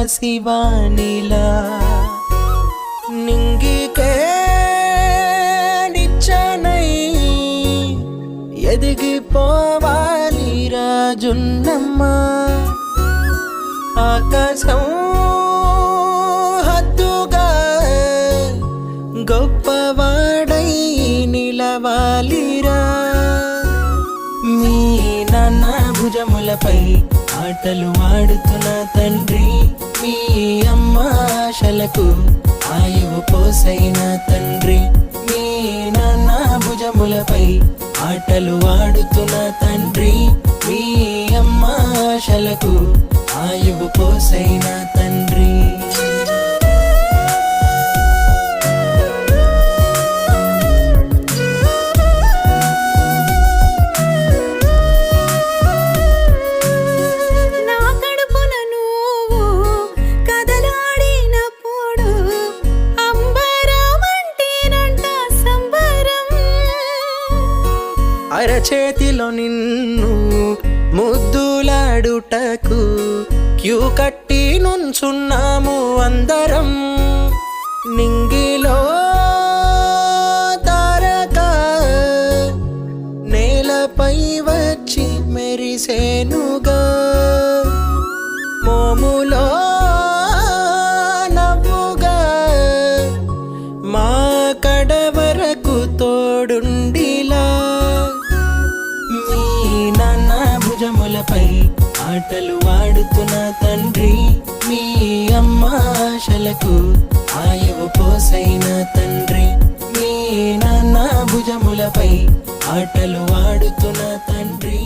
పసివానిలా నింగికే నిచ్చనై ఎదిగిపోవాలి రాజున్నమ్మ ఆకాశం హద్దుగా గొప్పవాడై నిలవాలిరా మీ నాన్న భుజములపై ఆటలు ఆడుతున్న తండ్రి మీ అమ్మ ఆశలకు ఆయువు పోసైన తండ్రి మీ నాన్న భుజములపై ఆటలు ఆడుతున్న తండ్రి మీ అమ్మ ఆశలకు ఆయువు పోసైన తండ్రి అరచేతిలో నిన్ను ముద్దులాడుటకు క్యూ కట్టి నుంచున్నాము అందరం నింగిలో తారక నేలపై వచ్చి మెరిసేనుగా మోములో నవ్వుగా మా కడ వరకు తోడుండిలా భుజములపై ఆటలు ఆడుతున్న తండ్రి మీ అమ్మ ఆశలకు ఆయువు పోసైన తండ్రి మీ నాన్న భుజములపై ఆటలు ఆడుతున్న తండ్రి